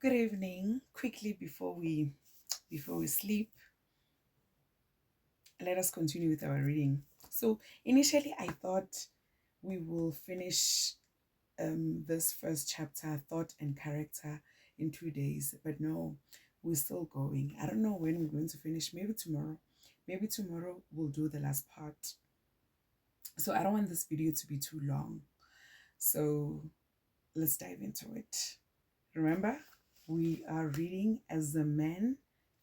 Good evening. Quickly before we sleep, let us continue with our reading. So initially, I thought we will finish this first chapter, thought and character, in 2 days, but no, we're still going. I don't know when we're going to finish. Maybe tomorrow. Maybe tomorrow we'll do the last part. So I don't want this video to be too long. So let's dive into it. Remember, we are reading as the man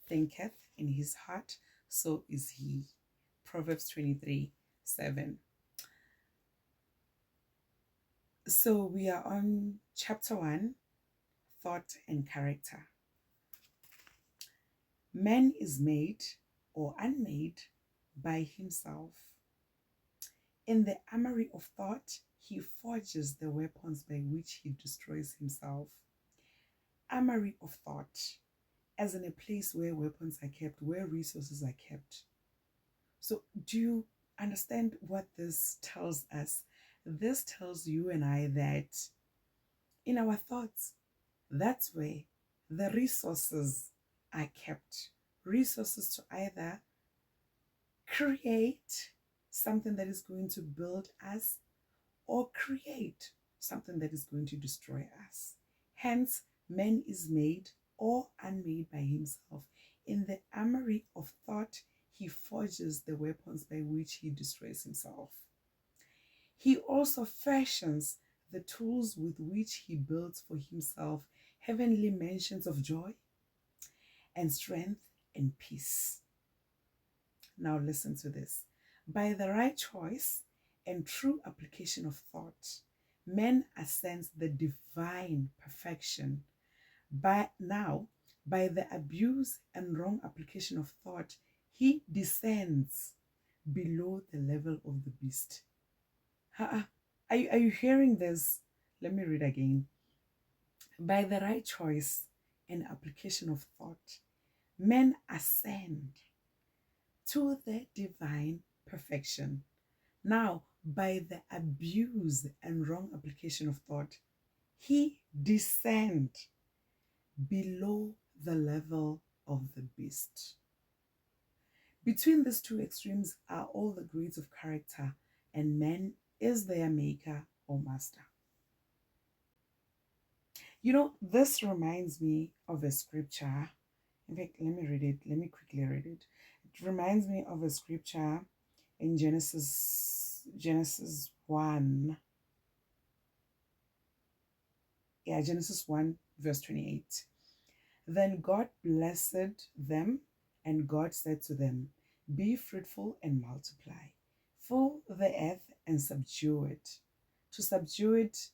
thinketh in his heart, so is he. Proverbs 23:7. So we are on chapter 1, thought and character. Man is made or unmade by himself. In the armory of thought, he forges the weapons by which he destroys himself. Armory of thought, as in a place where weapons are kept, where resources are kept. So do you understand what this tells us? This tells you and I that in our thoughts, that's where the resources are kept. Resources to either create something that is going to build us or create something that is going to destroy us. Hence, man is made or unmade by himself. In the armory of thought, he forges the weapons by which he destroys himself. He also fashions the tools with which he builds for himself heavenly mansions of joy and strength and peace. Now listen to this. By the right choice and true application of thought, man ascends the divine perfection. By the abuse and wrong application of thought, he descends below the level of the beast. Are you hearing this? Let me read again. By the right choice and application of thought, men ascend to the divine perfection. Now, by the abuse and wrong application of thought, he descends below the level of the beast. Between these two extremes are all the grades of character, and man is their maker or master. You know, this reminds me of a scripture. In fact, let me read it. Let me quickly read it. It reminds me of a scripture in Genesis 1. Yeah, Genesis 1, verse 28. Then God blessed them, and God said to them, be fruitful and multiply. Fill the earth and subdue it. To subdue it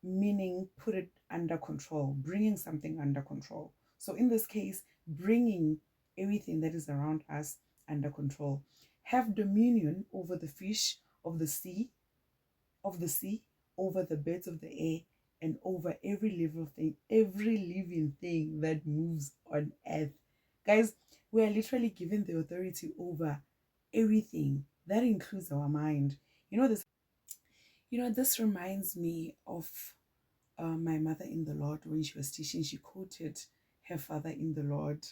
meaning put it under control, bringing something under control. So in this case, bringing everything that is around us under control. Have dominion over the fish of the sea, over the birds of the air, and over every living thing that moves on earth. Guys, we are literally given the authority over everything. That includes our mind. This reminds me of my mother in the Lord. When she was teaching, she quoted her father in the Lord.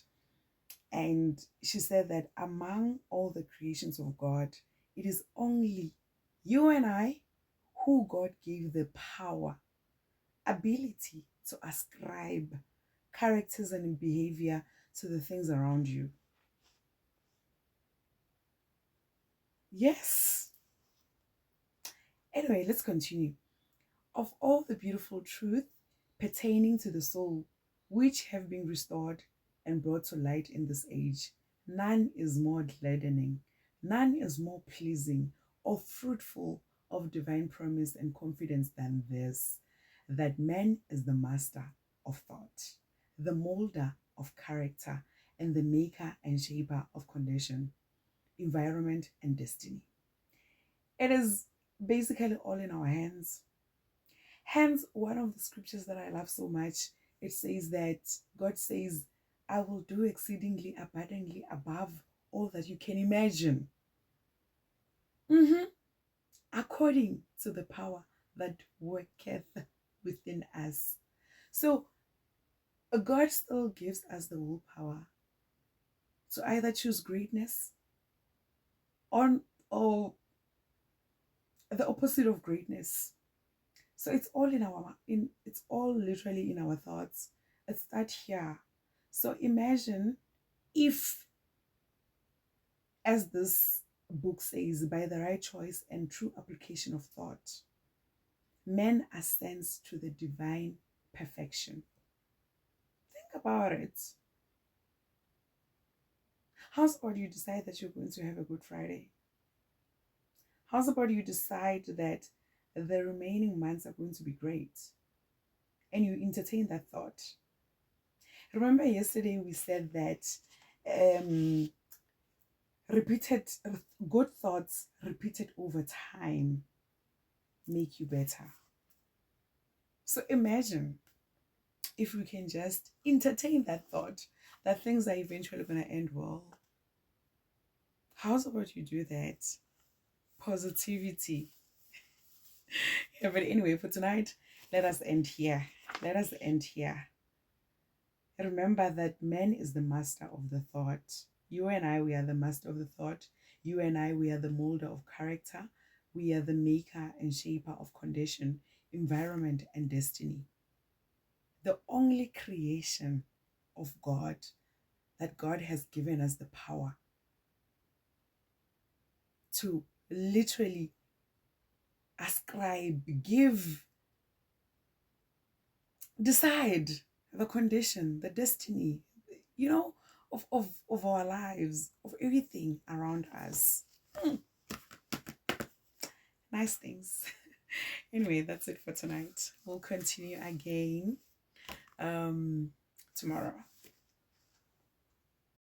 And she said that among all the creations of God, it is only you and I who God gave the power, ability to ascribe characters and behavior to the things around you. Yes. Anyway, let's continue. Of all the beautiful truth pertaining to the soul, which have been restored and brought to light in this age, none is more gladdening, none is more pleasing or fruitful of divine promise and confidence than this, that man is the master of thought, the molder of character, and the maker and shaper of condition, environment, and destiny. It is basically all in our hands. Hence, one of the scriptures that I love so much, it says that God says, I will do exceedingly abundantly above all that you can imagine. According to the power that worketh within us. So God still gives us the willpower to either choose greatness or the opposite of greatness. So it's all it's all literally in our thoughts. It's that here. So imagine if, as this book says, by the right choice and true application of thought, man ascends to the divine perfection. Think about it. How's about you decide that you're going to have a good Friday? How's about you decide that the remaining months are going to be great? And you entertain that thought. Remember yesterday we said that repeated good thoughts repeated over time make you better. So imagine if we can just entertain that thought that things are eventually going to end well. How's about you do that? Positivity. Yeah, but anyway, for tonight, let us end here. Let us end here. Remember that man is the master of the thought. You and I, we are the master of the thought. You and I, we are the molder of character. We are the maker and shaper of condition, environment, and destiny. The only creation of God that God has given us the power to literally ascribe, give, decide the condition, the destiny, of our lives, of everything around us. Nice things. Anyway, that's it for tonight. We'll continue again tomorrow.